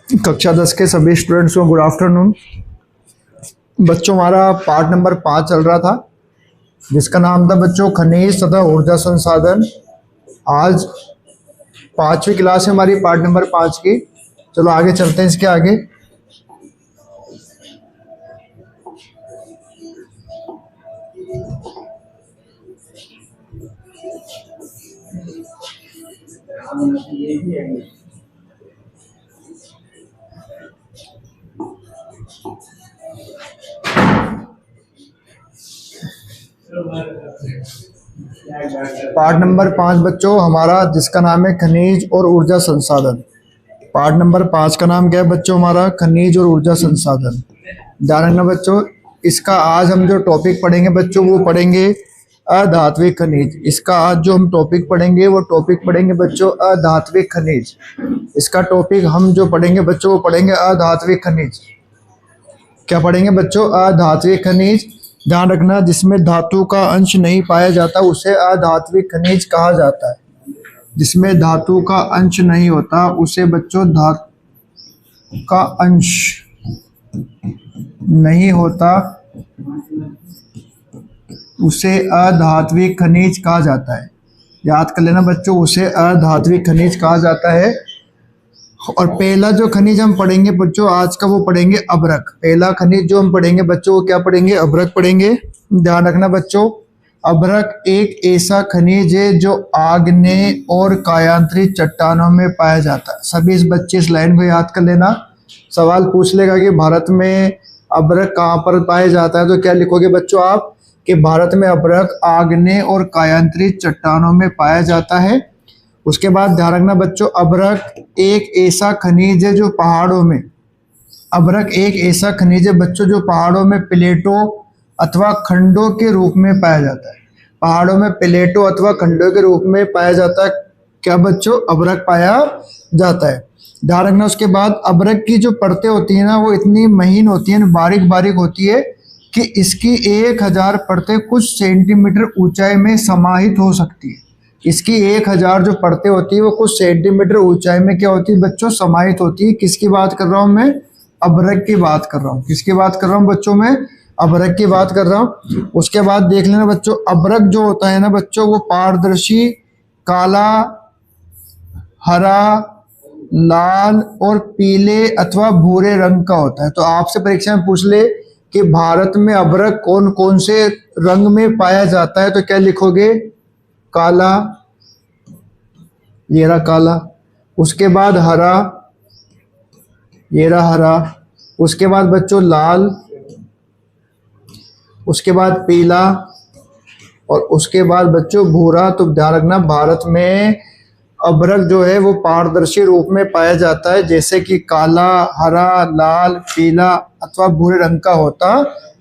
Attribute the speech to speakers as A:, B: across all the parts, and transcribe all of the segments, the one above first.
A: कक्षा 10 के सभी स्टूडेंट्स को गुड आफ्टरनून। बच्चों, हमारा पार्ट नंबर 5 चल रहा था जिसका नाम था बच्चों खनिज तथा ऊर्जा संसाधन। आज 5वीं क्लास है हमारी, पार्ट नंबर 5 की। चलो आगे चलते हैं इसके आगे। पार्ट नंबर 5 बच्चों हमारा, जिसका नाम है खनिज और ऊर्जा संसाधन। पार्ट नंबर 5 का नाम क्या है बच्चों? हमारा खनिज और ऊर्जा संसाधन। ध्यान रखना बच्चों, इसका आज हम जो टॉपिक पढ़ेंगे बच्चों वो पढ़ेंगे अधात्विक खनिज। इसका आज जो हम टॉपिक पढ़ेंगे वो टॉपिक पढ़ेंगे बच्चों अधात्विक खनिज। इसका टॉपिक हम जो पढ़ेंगे बच्चों वो पढ़ेंगे अधात्विक खनिज। क्या पढ़ेंगे बच्चों? अधात्विक खनिज। ध्यान रखना, जिसमें धातु का अंश नहीं पाया जाता उसे अधात्विक खनिज कहा जाता है। जिसमें धातु का अंश नहीं होता उसे बच्चों धातु का अंश नहीं होता उसे अधात्विक खनिज कहा जाता है। याद कर लेना बच्चों, उसे अधात्विक खनिज कहा जाता है। और पहला जो खनिज हम पढ़ेंगे बच्चों आज का वो पढ़ेंगे अभ्रक। पहला खनिज जो हम पढ़ेंगे बच्चों वो क्या पढ़ेंगे? अभ्रक पढ़ेंगे। ध्यान रखना बच्चों, अभ्रक एक ऐसा खनिज है जो आग्नेय और कायांतरित चट्टानों में पाया जाता है। सभी इस बच्चे इस लाइन को याद कर लेना। सवाल पूछ लेगा कि भारत में अभ्रक कहाँ पर पाया जाता है, तो क्या लिखोगे बच्चों आप कि भारत में अभ्रक आग्नेय और कायांतरित चट्टानों में पाया जाता है। उसके बाद ध्यान रखना बच्चों, अभ्रक एक ऐसा खनिज है जो पहाड़ों में, अभ्रक एक ऐसा खनिज है बच्चों जो पहाड़ों में प्लेटों अथवा खंडों के रूप में पाया जाता है। पहाड़ों में प्लेटों अथवा खंडों के रूप में पाया जाता है। क्या बच्चों? अभ्रक पाया जाता है। ध्यान रखना, उसके बाद अभ्रक की जो परतें होती है ना वो इतनी महीन होती है, बारीक बारीक होती है कि इसकी 1000 परतें कुछ सेंटीमीटर ऊंचाई में समाहित हो सकती है। इसकी 1000 जो परतें होती है वो कुछ सेंटीमीटर ऊंचाई में क्या होती है बच्चों? समाहित होती है। किसकी बात कर रहा हूं मैं? अभ्रक की बात कर रहा हूँ। किसकी बात कर रहा हूँ बच्चों? मैं अभ्रक की बात कर रहा हूँ। उसके बाद देख लेना बच्चों, अभ्रक जो होता है ना बच्चों वो पारदर्शी, काला, हरा, लाल और पीले अथवा भूरे रंग का होता है। तो आपसे परीक्षा में पूछ ले कि भारत में अभ्रक कौन कौन से रंग में पाया जाता है, तो क्या लिखोगे? काला, ये रहा काला। उसके बाद हरा, ये रहा हरा। उसके बाद बच्चों लाल, उसके बाद पीला और उसके बाद बच्चों भूरा। तो ध्यान रखना, भारत में अभ्रक जो है वो पारदर्शी रूप में पाया जाता है, जैसे कि काला, हरा, लाल, पीला अथवा भूरे रंग का होता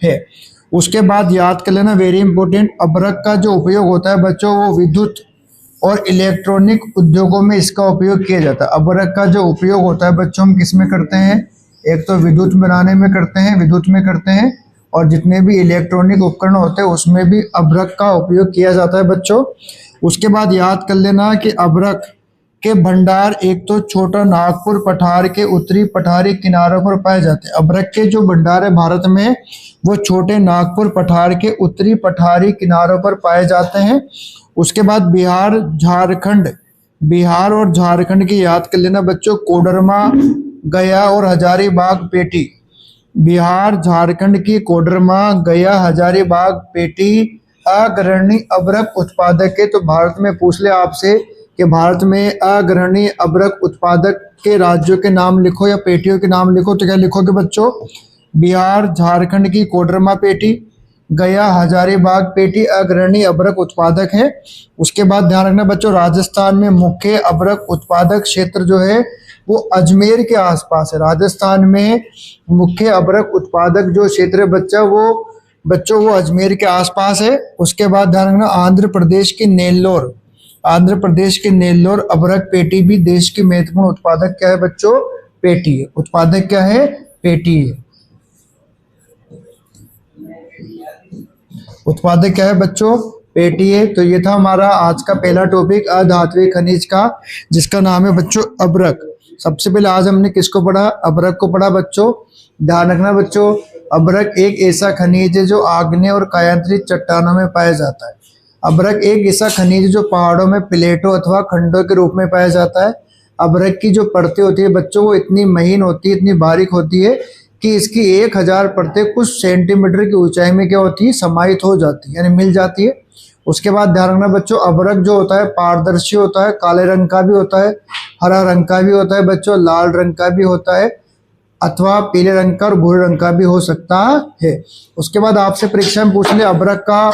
A: है। उसके बाद याद कर लेना, वेरी इंपॉर्टेंट, अभ्रक का जो उपयोग होता है बच्चों वो विद्युत और इलेक्ट्रॉनिक उद्योगों में इसका उपयोग किया जाता है। अभ्रक का जो उपयोग होता है बच्चों हम किस में करते हैं? एक तो विद्युत बनाने में करते हैं, विद्युत में करते हैं, और जितने भी इलेक्ट्रॉनिक उपकरण होते हैं उसमें भी अभ्रक का उपयोग किया जाता है बच्चों। उसके बाद याद कर लेना कि अभ्रक के भंडार एक तो छोटा नागपुर पठार के उत्तरी पठारी किनारों पर पाए जाते हैं। अभ्रक के जो भंडार है भारत में वो छोटे नागपुर पठार के उत्तरी पठारी किनारों पर पाए जाते हैं। उसके बाद बिहार, झारखंड, बिहार और झारखंड की याद कर लेना बच्चों, कोडरमा, गया और हजारीबाग पेटी। बिहार झारखंड की कोडरमा, गया, हजारीबाग पेटी अग्रणी अभ्रक उत्पादक है। तो भारत में पूछ ले आपसे कि भारत में अग्रणी अभ्रक उत्पादक के राज्यों के नाम लिखो या पेटियों के नाम लिखो, तो क्या लिखोगे बच्चों? बिहार झारखंड की कोडरमा पेटी, गया हजारीबाग पेटी अग्रणी अभ्रक उत्पादक है। उसके बाद ध्यान रखना बच्चों, राजस्थान में मुख्य अभ्रक उत्पादक क्षेत्र जो है वो अजमेर के आसपास है। राजस्थान में मुख्य अभ्रक उत्पादक जो क्षेत्र है बच्चों वो अजमेर के आसपास है। उसके बाद ध्यान रखना, आंध्र प्रदेश के नेल्लोर, आंध्र प्रदेश के नेल्लोर अभ्रक पेटी भी देश की महत्वपूर्ण उत्पादक क्या है बच्चों? पेटी है। उत्पादक क्या है? पेटी है। उत्पादक क्या है बच्चों? पेटी है। तो ये था हमारा आज का पहला टॉपिक अधात्विक खनिज का, जिसका नाम है बच्चों अभ्रक। सबसे पहले आज हमने किसको पढ़ा? अभ्रक को पढ़ा बच्चों। ध्यान रखना बच्चों, अभ्रक एक ऐसा खनिज है जो आग्नेय और कायांतरित चट्टानों में पाया जाता है। अभ्रक एक ऐसा खनिज है जो पहाड़ों में प्लेटों अथवा खंडों के रूप में पाया जाता है। अभ्रक की जो परतें होती है बच्चों, वो इतनी महीन होती है, इतनी बारीक होती है कि इसकी 1000 परतें कुछ सेंटीमीटर की ऊंचाई में क्या होती है? समाहित हो जाती है, यानी मिल जाती है। उसके बाद ध्यान रखना बच्चों, अभ्रक जो होता है पारदर्शी होता है, काले रंग का भी होता है, हरा रंग का भी होता है बच्चों, लाल रंग का भी होता है, अथवा पीले रंग का और भूरे रंग का भी हो सकता है। उसके बाद आपसे परीक्षा में पूछ ले अभ्रक का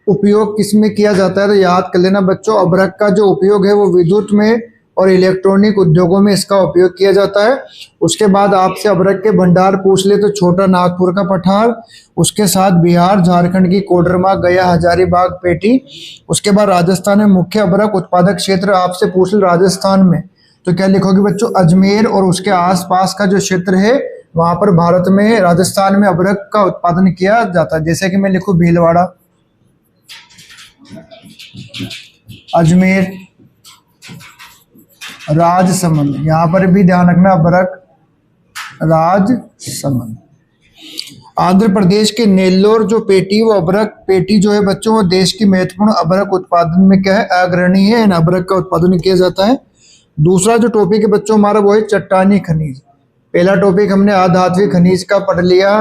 A: उपयोग किसमें किया जाता है, तो याद कर लेना बच्चों, अभ्रक का जो उपयोग है वो विद्युत में और इलेक्ट्रॉनिक उद्योगों में इसका उपयोग किया जाता है। उसके बाद आपसे अभ्रक के भंडार पूछ ले तो छोटा नागपुर का पठार, उसके साथ बिहार झारखंड की कोडरमा, गया, हजारीबाग, पेटी। उसके बाद राजस्थान में मुख्य अभ्रक उत्पादक क्षेत्र आपसे पूछ ले राजस्थान में, तो क्या लिखोगे बच्चों? अजमेर और उसके आसपास का जो क्षेत्र है वहां पर भारत में, राजस्थान में अभ्रक का उत्पादन किया जाता है। जैसे कि मैं लिखूं भीलवाड़ा, अजमेर, राजसमंद, यहाँ पर भी ध्यान रखना अभ्रक राजसमंद। आंध्र प्रदेश के नेल्लोर जो पेटी, वो अभ्रक पेटी जो है बच्चों, वो देश की महत्वपूर्ण अभ्रक उत्पादन में क्या है? अग्रणी है। अभ्रक का उत्पादन किया जाता है। दूसरा जो टॉपिक है बच्चों हमारा वो है चट्टानी खनिज। पहला टॉपिक हमने अधात्विक खनिज का पढ़ लिया,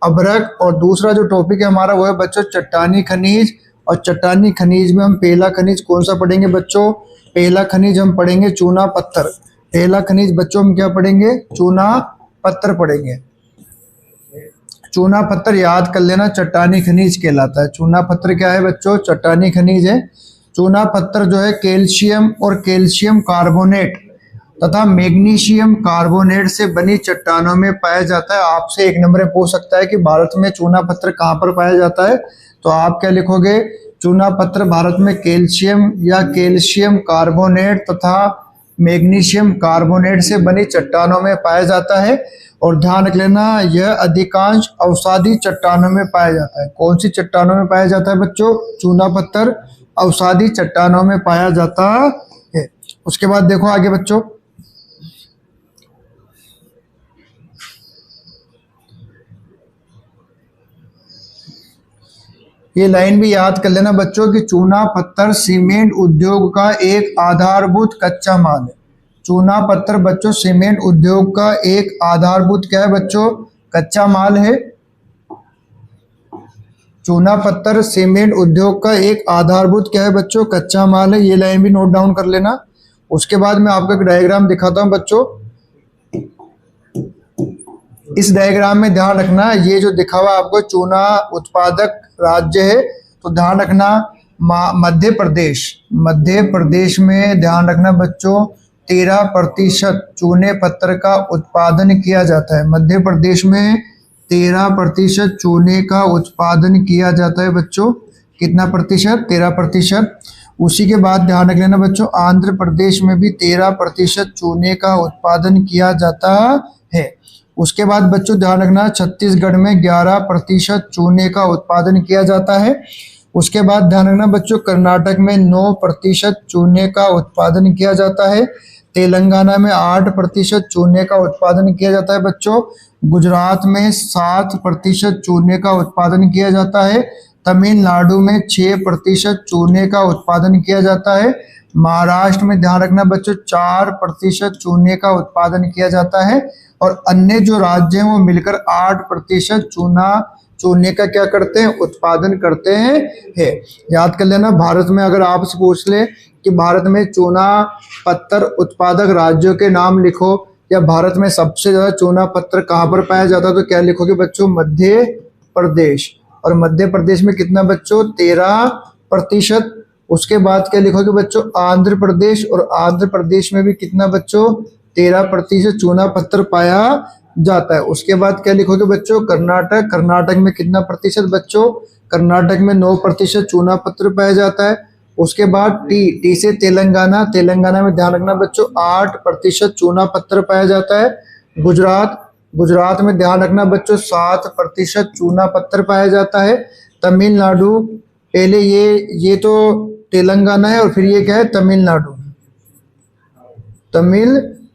A: अभ्रक, और दूसरा जो टॉपिक है हमारा वो है बच्चों चट्टानी खनिज। और चट्टानी खनिज में हम पहला खनिज कौन सा पढ़ेंगे बच्चों? पहला खनिज हम पढ़ेंगे चूना पत्थर। पहला खनिज बच्चों हम क्या पढ़ेंगे? चूना पत्थर पढ़ेंगे। चूना पत्थर याद कर लेना चट्टानी खनिज कहलाता है। चूना पत्थर क्या है बच्चों? चट्टानी खनिज है। चूना पत्थर जो है कैल्शियम और कैल्शियम कार्बोनेट तथा मैग्नीशियम कार्बोनेट से बनी चट्टानों में पाया जाता है। आपसे 1 नंबर में पूछ सकता है कि भारत में चूना पत्थर कहाँ पर पाया जाता है, तो आप क्या लिखोगे? चूना पत्थर भारत में कैल्शियम या कैल्शियम कार्बोनेट तथा मैग्नीशियम कार्बोनेट से बनी चट्टानों में पाया जाता है। और ध्यान रख लेना, यह अधिकांश अवसादी चट्टानों में पाया जाता है। कौन सी चट्टानों में पाया जाता है बच्चों? चूना पत्थर अवसादी चट्टानों में पाया जाता है। उसके बाद देखो आगे बच्चों, ये लाइन भी याद कर लेना बच्चों कि चूना पत्थर सीमेंट उद्योग का एक आधारभूत कच्चा माल है। चूना पत्थर बच्चों सीमेंट उद्योग का एक आधारभूत क्या है बच्चों? कच्चा माल है। चूना पत्थर सीमेंट उद्योग का एक आधारभूत क्या है बच्चों? कच्चा माल है। ये लाइन भी नोट डाउन कर लेना। उसके बाद मैं आपको एक डायग्राम दिखाता हूं बच्चों। इस डायग्राम में ध्यान रखना, ये जो दिखा हुआ आपको चूना उत्पादक राज्य है, तो ध्यान रखना मध्य प्रदेश। मध्य प्रदेश में ध्यान रखना बच्चों 13% चूने पत्थर का उत्पादन किया जाता है। मध्य प्रदेश में 13% चूने का उत्पादन किया जाता है बच्चों। कितना प्रतिशत? 13%। उसी के बाद ध्यान रख लेना बच्चों आंध्र प्रदेश में भी 13% चूने का उत्पादन किया जाता है। उसके बाद बच्चों ध्यान रखना छत्तीसगढ़ में 11% चूने का उत्पादन किया जाता है। उसके बाद ध्यान रखना बच्चों कर्नाटक में 9% चूने का उत्पादन किया जाता है। तेलंगाना में 8% चूने का उत्पादन किया जाता है बच्चों। गुजरात में 7% चूने का उत्पादन किया जाता है। तमिलनाडु में 6% चूने का उत्पादन किया जाता है। महाराष्ट्र में ध्यान रखना बच्चों 4% चूने का उत्पादन किया जाता है। और अन्य जो राज्य हैं वो मिलकर 8% चूने का क्या करते हैं? उत्पादन करते हैं। याद कर लेना, भारत में अगर आपसे पूछ ले कि भारत में चूना पत्थर उत्पादक राज्यों के नाम लिखो या भारत में सबसे ज्यादा चूना पत्थर कहाँ पर पाया जाता है, तो क्या लिखोगे बच्चों? मध्य प्रदेश। और मध्य प्रदेश में कितना बच्चों? 13%। उसके बाद क्या लिखोगे बच्चों? आंध्र प्रदेश। और आंध्र प्रदेश में भी कितना बच्चों? 13% चूना पत्थर पाया जाता है। उसके बाद क्या लिखोगे बच्चों? कर्नाटक। कर्नाटक में कितना प्रतिशत बच्चों? कर्नाटक में 9% चूना पत्थर पाया जाता है। उसके बाद टी से तेलंगाना। तेलंगाना में ध्यान रखना बच्चों 8% चूना पत्थर पाया जाता है। गुजरात में ध्यान रखना बच्चों 7% चूना पत्थर पाया जाता है। तमिलनाडु, पहले ये तो तेलंगाना है और फिर ये क्या है? तमिलनाडु।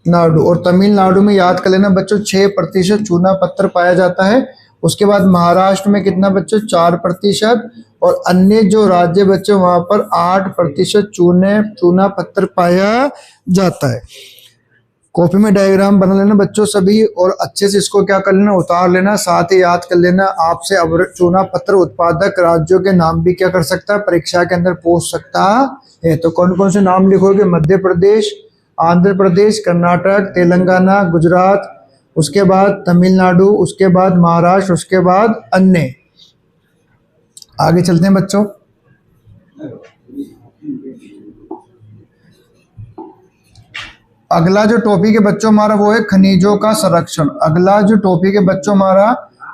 A: नाडु और तमिलनाडु में याद कर लेना बच्चों 6% चूना पत्थर पाया जाता है। उसके बाद महाराष्ट्र में कितना बच्चों 4% और अन्य जो राज्य बच्चों वहां पर 8% चूना पत्थर पाया जाता है। कॉपी में डायग्राम बना लेना बच्चों सभी और अच्छे से इसको क्या कर लेना, उतार लेना। साथ ही याद कर लेना आपसे अब चूना पत्थर उत्पादक राज्यों के नाम भी क्या कर सकता है, परीक्षा के अंदर पूछ सकता है। तो कौन कौन से नाम लिखोगे, मध्य प्रदेश, आंध्र प्रदेश, कर्नाटक, तेलंगाना, गुजरात, उसके बाद तमिलनाडु, उसके बाद महाराष्ट्र, उसके बाद अन्य। आगे चलते हैं बच्चों। अगला जो टॉपिक है बच्चों हमारा वो है खनिजों का संरक्षण। अगला जो टॉपिक है बच्चों हमारा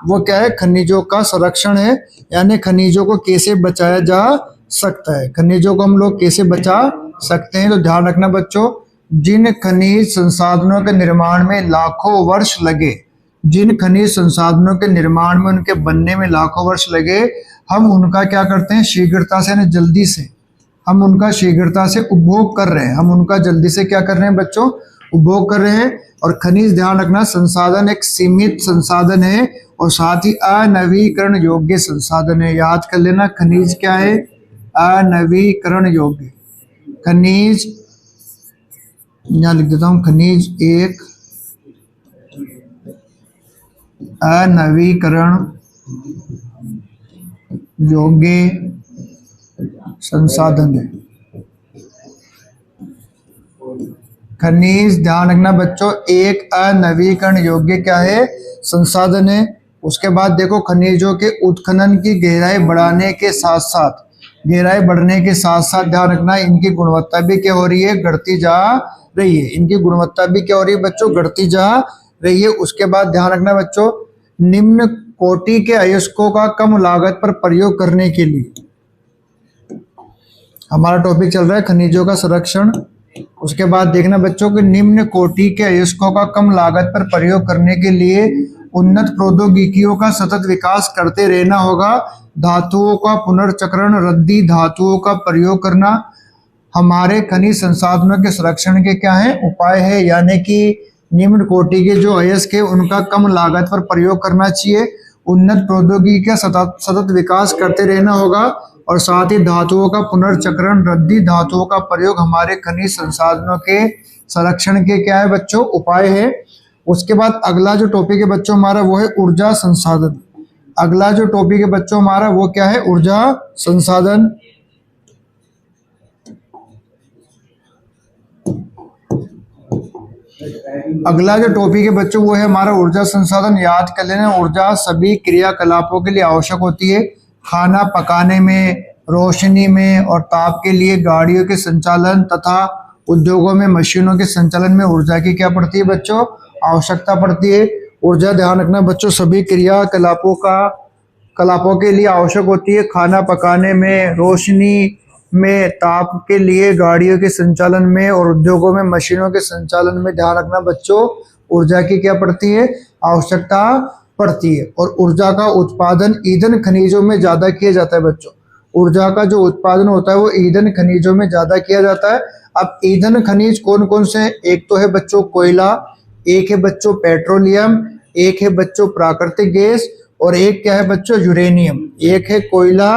A: वो क्या है, खनिजों का संरक्षण है, यानी खनिजों को कैसे बचाया जा सकता है, खनिजों को हम लोग कैसे बचा सकते हैं। तो ध्यान रखना बच्चों, जिन खनिज संसाधनों के निर्माण में लाखों वर्ष लगे, जिन खनिज संसाधनों के निर्माण में उनके बनने में लाखों वर्ष लगे, हम उनका क्या करते हैं, शीघ्रता से यानी जल्दी से हम उनका शीघ्रता से उपभोग कर रहे हैं। हम उनका जल्दी से क्या कर रहे हैं बच्चों, उपभोग कर रहे हैं। और खनिज ध्यान रखना संसाधन एक सीमित संसाधन है और साथ ही अनवीकरण योग्य संसाधन है। याद कर लेना खनिज क्या है, अनवीकरण योग्य। खनिज यहाँ लिख देता हूँ, खनिज एक अनवीकरण योग्य संसाधन है। खनिज ध्यान रखना बच्चों एक अनवीकरण योग्य क्या है, संसाधन है। उसके बाद देखो खनिजों के उत्खनन की गहराई बढ़ाने के साथ साथ, गहराई बढ़ने के साथ साथ ध्यान रखना इनकी गुणवत्ता भी क्या हो रही है, बढ़ती जा रही है। इनकी गुणवत्ता भी क्या हो रही है बच्चों, बढ़ती जा रही है। उसके बाद ध्यान रखना बच्चों, निम्न कोटि के अयस्कों का कम लागत पर प्रयोग करने के लिए, हमारा टॉपिक चल रहा है खनिजों का संरक्षण। उसके बाद देखना बच्चों कि निम्न कोटि के अयस्कों का कम लागत पर प्रयोग करने के लिए उन्नत प्रौद्योगिकियों का सतत विकास करते रहना होगा। धातुओं का पुनर्चक्रण, रद्दी धातुओं का प्रयोग करना हमारे खनिज संसाधनों के संरक्षण के क्या है, उपाय है। यानी कि निम्न कोटि के जो अयस्क है उनका कम लागत पर प्रयोग करना चाहिए, उन्नत प्रौद्योगिकी का सतत विकास करते रहना होगा और साथ ही धातुओं का पुनर्चक्रण, रद्दी धातुओं का प्रयोग हमारे खनिज संसाधनों के संरक्षण के क्या है बच्चों, उपाय है। उसके बाद अगला जो टॉपिक है बच्चों हमारा वो है ऊर्जा संसाधन। अगला जो टॉपिक है बच्चों हमारा वो क्या है, ऊर्जा संसाधन। अगला जो टॉपिक है बच्चों वो है हमारा ऊर्जा संसाधन। याद कर लेना ऊर्जा सभी क्रियाकलापों के लिए आवश्यक होती है, खाना पकाने में, रोशनी में और ताप के लिए, गाड़ियों के संचालन तथा उद्योगों में मशीनों के संचालन में ऊर्जा की क्या पड़ती है बच्चों, आवश्यकता पड़ती है। ऊर्जा ध्यान रखना बच्चों सभी क्रियाकलापों के लिए आवश्यक होती है, खाना पकाने में, रोशनी में, ताप के लिए, गाड़ियों के संचालन में और उद्योगों में मशीनों के संचालन में ध्यान रखना बच्चों ऊर्जा की क्या पड़ती है, आवश्यकता पड़ती है। और ऊर्जा का उत्पादन ईंधन खनिजों में ज्यादा किया जाता है बच्चों। ऊर्जा का जो उत्पादन होता है वो ईंधन खनिजों में ज्यादा किया जाता है। अब ईंधन खनिज कौन कौन से, एक तो है बच्चों कोयला, एक है बच्चों पेट्रोलियम, एक है बच्चों प्राकृतिक गैस और एक क्या है बच्चों यूरेनियम। एक है कोयला,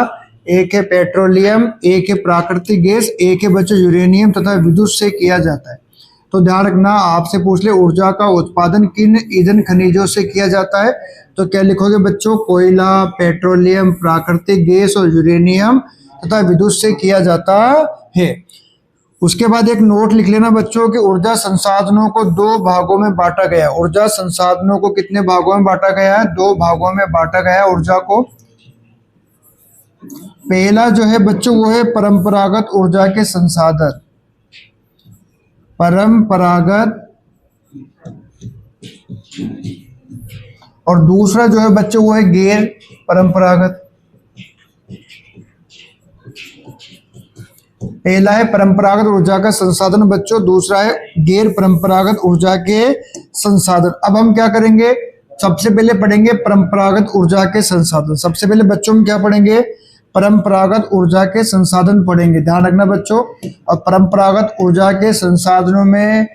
A: एक है पेट्रोलियम, एक है प्राकृतिक गैस, एक है बच्चों यूरेनियम तथा विद्युत से किया जाता है। तो ध्यान रखना आपसे पूछ ले ऊर्जा का उत्पादन किन ईंधन खनिजों से किया जाता है, तो क्या लिखोगे बच्चों, कोयला, पेट्रोलियम, प्राकृतिक गैस और यूरेनियम तथा विद्युत से किया जाता है। उसके बाद एक नोट लिख लेना बच्चों कि ऊर्जा संसाधनों को 2 भागों में बांटा गया। ऊर्जा संसाधनों को कितने भागों में बांटा गया है, 2 भागों में बांटा गया है ऊर्जा को। पहला जो है बच्चों वो है परंपरागत ऊर्जा के संसाधन, परंपरागत, और दूसरा जो है बच्चों वो है गैर परंपरागत। पहला है परंपरागत ऊर्जा का संसाधन बच्चों, दूसरा है गैर परंपरागत ऊर्जा के संसाधन। अब हम क्या करेंगे, सबसे पहले पढ़ेंगे परंपरागत ऊर्जा के संसाधन। सबसे पहले बच्चों हम क्या पढ़ेंगे, परंपरागत ऊर्जा के संसाधन पढ़ेंगे। ध्यान रखना बच्चों, और परंपरागत ऊर्जा के संसाधनों में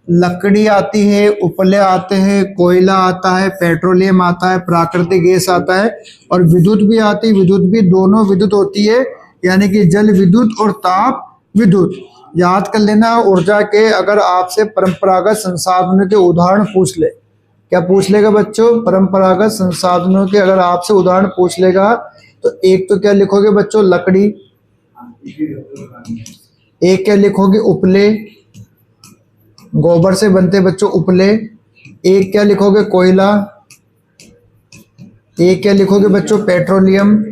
A: लकड़ी आती है, उपले आते हैं, कोयला आता है, पेट्रोलियम आता है, प्राकृतिक गैस आता है और विद्युत भी आती है। विद्युत भी दोनों विद्युत होती है, यानी कि जल विद्युत और ताप विद्युत। याद कर लेना ऊर्जा के, अगर आपसे परंपरागत संसाधनों के उदाहरण पूछ ले, क्या पूछ लेगा बच्चों? परंपरागत संसाधनों के अगर आपसे उदाहरण पूछ लेगा तो एक तो क्या लिखोगे बच्चों? लकड़ी। एक क्या लिखोगे? उपले, गोबर से बनते बच्चों उपले। एक क्या लिखोगे? कोयला। एक क्या लिखोगे बच्चों? पेट्रोलियम।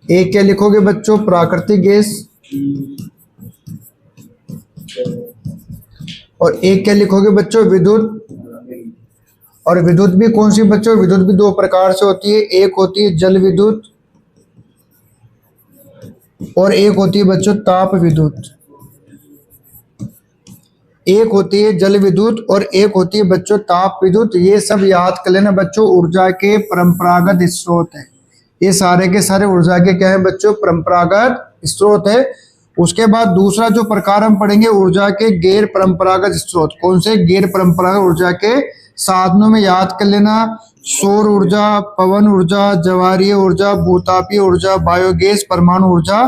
A: एक क्या लिखोगे बच्चों? प्राकृतिक गैस। और एक क्या लिखोगे बच्चों? विद्युत। और विद्युत भी कौन सी बच्चों? विद्युत भी दो प्रकार से होती है, एक होती है जल विद्युत और एक होती है बच्चों ताप विद्युत। एक होती है जल विद्युत और एक होती है बच्चों ताप विद्युत। ये सब याद कर लेना बच्चों, ऊर्जा के परंपरागत स्रोत है। ये सारे के सारे ऊर्जा के क्या है बच्चों? परंपरागत स्रोत है। उसके बाद दूसरा जो प्रकार हम पढ़ेंगे ऊर्जा के गैर परंपरागत स्रोत। कौन से? गैर परंपरागत ऊर्जा के साधनों में याद कर लेना, सौर ऊर्जा, पवन ऊर्जा, ज्वारीय ऊर्जा, भूतापीय ऊर्जा, बायोगैस, परमाणु ऊर्जा।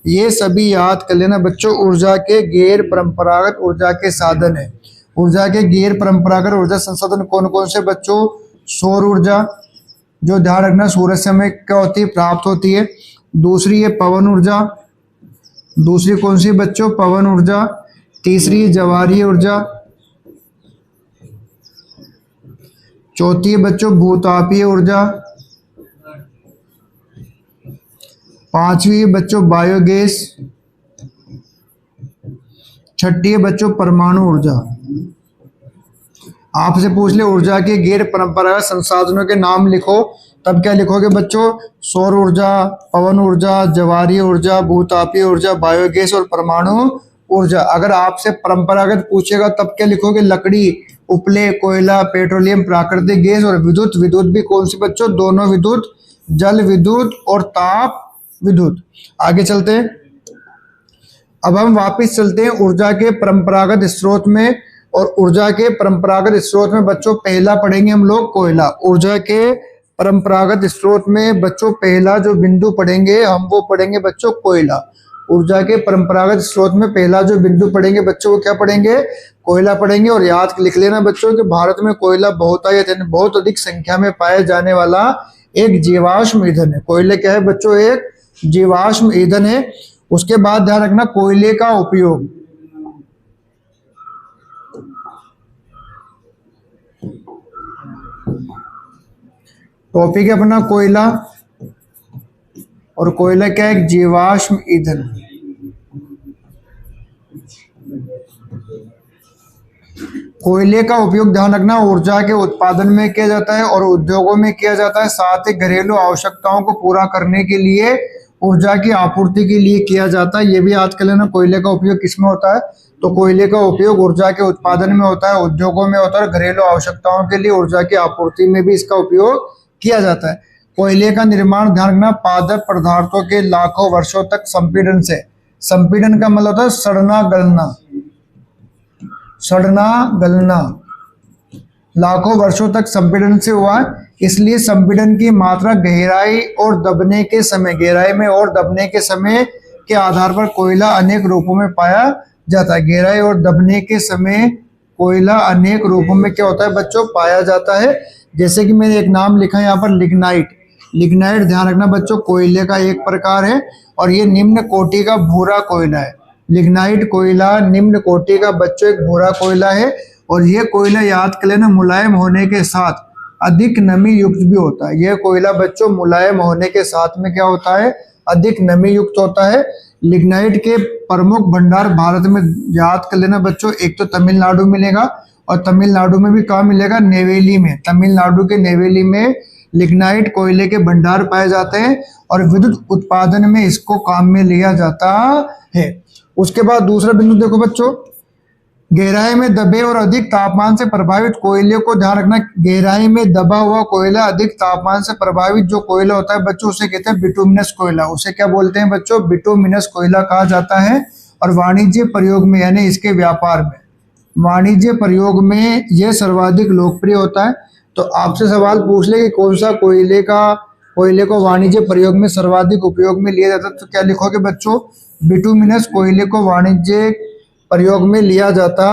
A: ये सभी याद कर लेना बच्चों ऊर्जा के गैर परंपरागत ऊर्जा के साधन है। ऊर्जा के गैर परंपरागत ऊर्जा संसाधन कौन कौन से बच्चों? सौर ऊर्जा, जो ध्यान रखना सूरज से हमें क्या होती है? प्राप्त होती है। दूसरी है पवन ऊर्जा। दूसरी कौन सी बच्चों? पवन ऊर्जा। तीसरी है ज्वारीय ऊर्जा। चौथी है बच्चों भूतापीय ऊर्जा। पांचवी है बच्चों बायोगैस। छठी है बच्चों परमाणु ऊर्जा। आपसे पूछ ले ऊर्जा के गैर परंपरागत संसाधनों के नाम लिखो, तब क्या लिखोगे बच्चों? सौर ऊर्जा, पवन ऊर्जा, ज्वारीय ऊर्जा, भूतापीय ऊर्जा, बायोगैस और परमाणु ऊर्जा। अगर आपसे परंपरागत पूछेगा तब क्या लिखोगे? लकड़ी, उपले, कोयला, पेट्रोलियम, प्राकृतिक गैस और विद्युत। विद्युत भी कौन सी बच्चों? दोनों विद्युत, जल विद्युत और ताप विद्युत। आगे चलते हैं। अब हम वापस चलते हैं ऊर्जा के परंपरागत स्रोत में। और ऊर्जा के परंपरागत स्रोत में बच्चों पहला पढ़ेंगे हम लोग कोयला। ऊर्जा के परंपरागत स्रोत में बच्चों पहला जो बिंदु पढ़ेंगे हम वो पढ़ेंगे बच्चों कोयला। ऊर्जा के परंपरागत स्रोत में पहला जो बिंदु पढ़ेंगे बच्चों वो क्या पढ़ेंगे? कोयला पढ़ेंगे। और याद लिख लेना बच्चों कि भारत में कोयला बहुत अधिक संख्या में पाया जाने वाला एक जीवाश्म ईंधन है। कोयले क्या है बच्चों? एक जीवाश्म ईंधन है। उसके बाद ध्यान रखना कोयले का उपयोग, टॉपिक है अपना कोयला। और कोयला क्या है? एक जीवाश्म ईंधन। कोयले का उपयोग ध्यान रखना ऊर्जा के उत्पादन में किया जाता है और उद्योगों में किया जाता है। साथ ही घरेलू आवश्यकताओं को पूरा करने के लिए ऊर्जा की आपूर्ति के लिए किया जाता है। ये भी याद कर लेना कोयले का उपयोग किसमें होता है? तो कोयले का उपयोग ऊर्जा के उत्पादन में होता है, उद्योगों में होता है, घरेलू आवश्यकताओं के लिए ऊर्जा की आपूर्ति में भी इसका उपयोग किया जाता है। कोयले का निर्माण ध्यान रखना पादप पदार्थों के लाखों वर्षों तक संपीड़न से। संपीड़न का मतलब होता है सड़ना गलना। सड़ना गलना लाखों वर्षों तक संपीड़न से हुआ, इसलिए संपीड़न की मात्रा गहराई और दबने के समय, गहराई में और दबने के समय के आधार पर कोयला अनेक रूपों में पाया जाता है। गहराई और दबने के समय कोयला अनेक रूपों में क्या होता है बच्चों? पाया जाता है। जैसे कि मैंने एक नाम लिखा है यहाँ पर लिग्नाइट। लिग्नाइट ध्यान रखना बच्चों कोयले का एक प्रकार है और ये निम्न कोटि का भूरा कोयला है। लिग्नाइट कोयला निम्न कोटि का बच्चों एक भूरा कोयला है और ये कोयला याद कर लेना मुलायम होने के साथ अधिक नमी युक्त भी होता है। यह कोयला बच्चों मुलायम होने के साथ में क्या होता है? अधिक नमी युक्त होता है। लिग्नाइट के प्रमुख भंडार भारत में याद कर लेना बच्चों, एक तो तमिलनाडु मिलेगा और तमिलनाडु में भी कहाँ मिलेगा? नेवेली में। तमिलनाडु के नेवेली में लिग्नाइट कोयले के भंडार पाए जाते हैं और विद्युत उत्पादन में इसको काम में लिया जाता है। उसके बाद दूसरा बिंदु देखो बच्चों, गहराई में दबे और अधिक तापमान से प्रभावित कोयले को ध्यान रखना, गहराई में दबा हुआ कोयला, अधिक तापमान से प्रभावित जो कोयला होता है बच्चों, उसे कहते हैं बिटुमिनस कोयला। उसे क्या बोलते हैं बच्चों? बिटुमिनस कोयला कहा जाता है। और वाणिज्य प्रयोग में यानी इसके व्यापार में, वाणिज्य प्रयोग में यह सर्वाधिक लोकप्रिय होता है। तो आपसे सवाल पूछ ले कि कौन सा कोयले को वाणिज्य प्रयोग में सर्वाधिक उपयोग में लिया जाता है, तो क्या लिखोगे बच्चों? बिटुमिनस कोयले को वाणिज्य प्रयोग में लिया जाता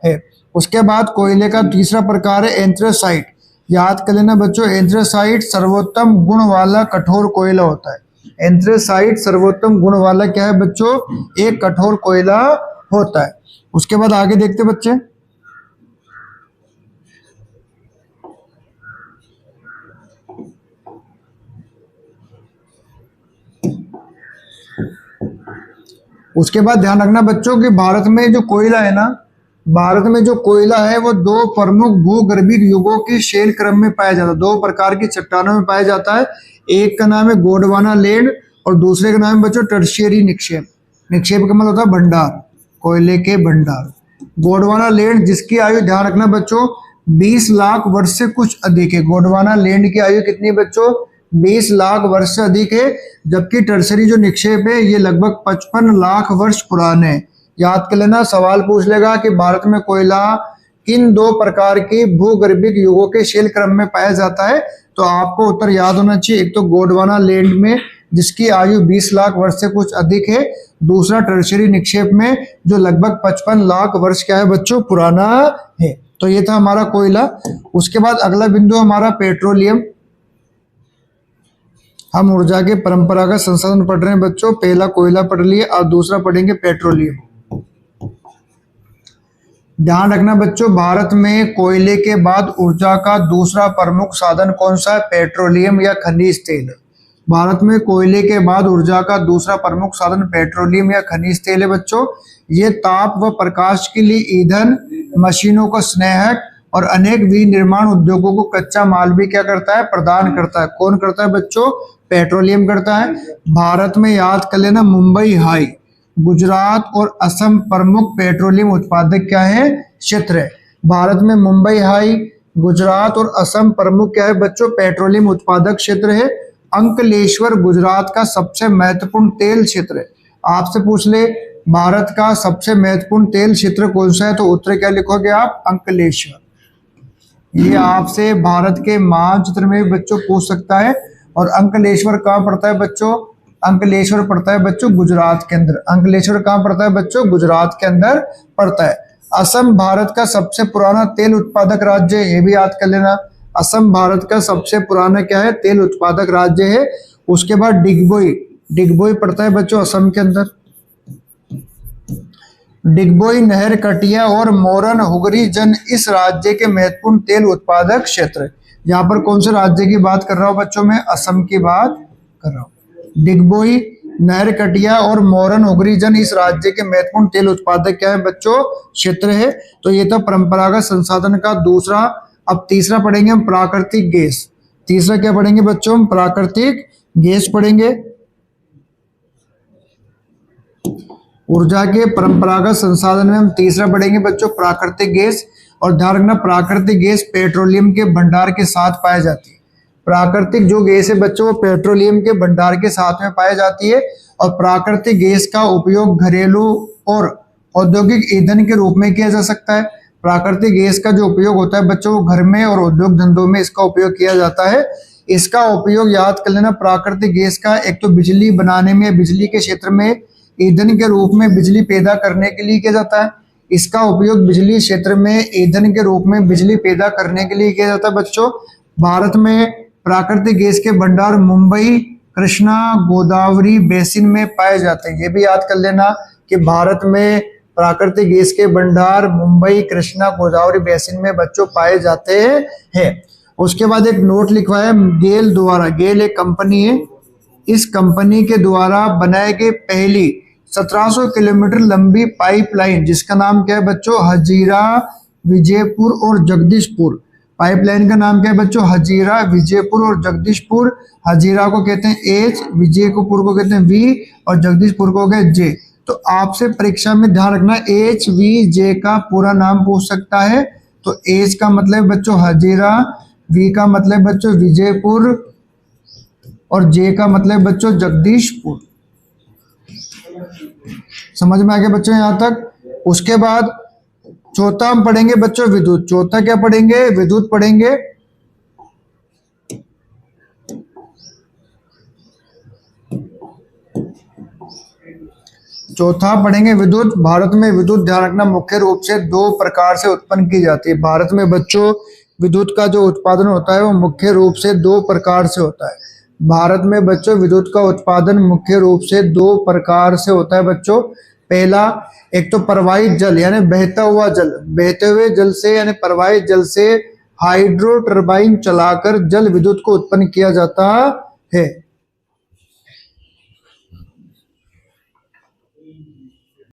A: है। उसके बाद कोयले का तीसरा प्रकार है एंथ्रेसाइट। याद कर लेना बच्चों, एंथ्रेसाइट सर्वोत्तम गुण वाला कठोर कोयला होता है। एंथ्रेसाइट सर्वोत्तम गुण वाला क्या है बच्चों? एक कठोर कोयला होता है। उसके बाद आगे देखते बच्चे, उसके बाद ध्यान रखना बच्चों कि भारत में जो कोयला है ना, भारत में जो कोयला है वो दो प्रमुख भूगर्भीय युगों के शेल क्रम में पाया जाता है। दो प्रकार की चट्टानों में पाया जाता है। एक का नाम है गोंडवाना लैंड और दूसरे का नाम है बच्चों टर्शियरी निक्षेप। निक्षेप का मतलब होता है भंडार, कोयले के भंडार। गोंडवाना लैंड जिसकी आयु ध्यान रखना बच्चों 20 लाख वर्ष से कुछ अधिक है। गोंडवाना लैंड की आयु कितनी बच्चों? 20 लाख वर्ष से अधिक है। जबकि टर्सरी जो निक्षेप है ये लगभग 55 लाख वर्ष पुराने हैं। याद कर लेना, सवाल पूछ लेगा कि भारत में कोयला किन दो प्रकार के भूगर्भीय युगों के शेल क्रम में पाया जाता है, तो आपको उत्तर याद होना चाहिए। एक तो गोंडवाना लैंड में जिसकी आयु 20 लाख वर्ष से कुछ अधिक है, दूसरा टर्शियरी निक्षेप में जो लगभग 55 लाख वर्ष क्या है बच्चों? पुराना है। तो ये था हमारा कोयला। उसके बाद अगला बिंदु हमारा पेट्रोलियम। हम ऊर्जा के परंपरागत संसाधन पढ़ रहे हैं बच्चों। पहला कोयला पढ़ लिए और दूसरा पढ़ेंगे पेट्रोलियम। ध्यान रखना बच्चों, भारत में कोयले के बाद ऊर्जा का दूसरा प्रमुख साधन कौन सा है? पेट्रोलियम या खनिज तेल। भारत में कोयले के बाद ऊर्जा का दूसरा प्रमुख साधन पेट्रोलियम या खनिज तेल है बच्चों। ये ताप व प्रकाश के लिए ईंधन, मशीनों का स्नेहक और अनेक विनिर्माण उद्योगों को कच्चा माल भी क्या करता है? प्रदान करता है। कौन करता है बच्चों? पेट्रोलियम करता है। भारत में याद कर लेना, मुंबई हाई, गुजरात और असम प्रमुख पेट्रोलियम उत्पादक क्या है? क्षेत्र है। भारत में मुंबई हाई, गुजरात और असम प्रमुख क्या है बच्चों? पेट्रोलियम उत्पादक क्षेत्र है। अंकलेश्वर गुजरात का सबसे महत्वपूर्ण तेल क्षेत्र है। आपसे पूछ ले भारत का सबसे महत्वपूर्ण तेल क्षेत्र कौन सा है, तो उत्तर क्या लिखोगे आप? अंकलेश्वर। ये आपसे भारत के मानचित्र में भी बच्चों पूछ सकता है। और अंकलेश्वर कहाँ पड़ता है बच्चों? अंकलेश्वर पड़ता है बच्चों गुजरात के अंदर। अंकलेश्वर कहाँ पड़ता है बच्चों? गुजरात के अंदर पड़ता है। असम भारत का सबसे पुराना तेल उत्पादक राज्य है, ये भी याद कर लेना। असम भारत का सबसे पुराना क्या है? तेल उत्पादक राज्य है। उसके बाद डिगबोई, डिगबोई पड़ता है बच्चों असम के अंदर। डिगबोई, नहर कटिया और मोरन हुगरी जन इस राज्य के महत्वपूर्ण तेल उत्पादक क्षेत्र है। यहाँ पर कौन से राज्य की बात कर रहा हूँ बच्चों? मैं असम की बात कर रहा हूँ। डिगबोई, नहर कटिया और मोरन हुगरी जन इस राज्य के महत्वपूर्ण तेल उत्पादक क्या है बच्चों? क्षेत्र है। तो ये था परंपरागत संसाधन का दूसरा। अब तीसरा पढ़ेंगे हम प्राकृतिक गैस। तीसरा क्या पढ़ेंगे बच्चों? हम प्राकृतिक गैस पढ़ेंगे। ऊर्जा के परंपरागत संसाधन में हम तीसरा पढ़ेंगे बच्चों प्राकृतिक गैस। और ध्यान रखना, प्राकृतिक गैस पेट्रोलियम के भंडार के साथ पाई जाती है। प्राकृतिक जो गैस है बच्चों वो पेट्रोलियम के भंडार के साथ में पाई जाती है। और प्राकृतिक गैस का उपयोग घरेलू और औद्योगिक ईंधन के रूप में किया जा सकता है। प्राकृतिक गैस का जो उपयोग होता है बच्चों वो घर में और उद्योग धंधों में इसका उपयोग किया जाता है। इसका उपयोग याद कर लेना, प्राकृतिक गैस का एक तो बिजली बनाने में, बिजली के क्षेत्र में ईंधन के रूप में बिजली पैदा करने के लिए किया जाता है। इसका उपयोग बिजली क्षेत्र में ईंधन के रूप में बिजली पैदा करने के लिए किया जाता है बच्चों। भारत में प्राकृतिक गैस के भंडार मुंबई, कृष्णा, गोदावरी बेसिन में पाए जाते हैं। ये भी याद कर लेना कि भारत में प्राकृतिक गैस के भंडार मुंबई, कृष्णा, गोदावरी बेसिन में बच्चों पाए जाते हैं। उसके बाद एक नोट लिखवाया है गेल द्वारा। गेल एक कंपनी है, इस कंपनी के द्वारा बनाई गई पहली 1700 किलोमीटर लंबी पाइपलाइन जिसका नाम क्या है बच्चों? हजीरा, विजयपुर और जगदीशपुर। पाइपलाइन का नाम क्या है बच्चों? हजीरा, विजयपुर और जगदीशपुर। हजीरा को कहते हैं H, विजयपुर को कहते हैं V और जगदीशपुर को कहते हैं J। तो आपसे परीक्षा में ध्यान रखना, HVJ का पूरा नाम पूछ सकता है। तो H का मतलब बच्चों हजीरा, V का मतलब बच्चों विजयपुर और J का मतलब बच्चों जगदीशपुर। समझ में आ गया बच्चों यहाँ तक। उसके बाद चौथा हम पढ़ेंगे बच्चों विद्युत। चौथा क्या पढ़ेंगे? विद्युत पढ़ेंगे। चौथा पढ़ेंगे विद्युत। भारत में विद्युत ध्यान रखना मुख्य रूप से दो प्रकार से उत्पन्न की जाती है। भारत में बच्चों विद्युत का जो उत्पादन होता है वो मुख्य रूप से दो प्रकार से होता है। भारत में बच्चों विद्युत का उत्पादन मुख्य रूप से दो प्रकार से होता है बच्चों। पहला, एक तो प्रवाहित जल यानी बहता हुआ जल, बहते हुए जल से यानी प्रवाहित जल से हाइड्रो टरबाइन चलाकर जल विद्युत को उत्पन्न किया जाता है।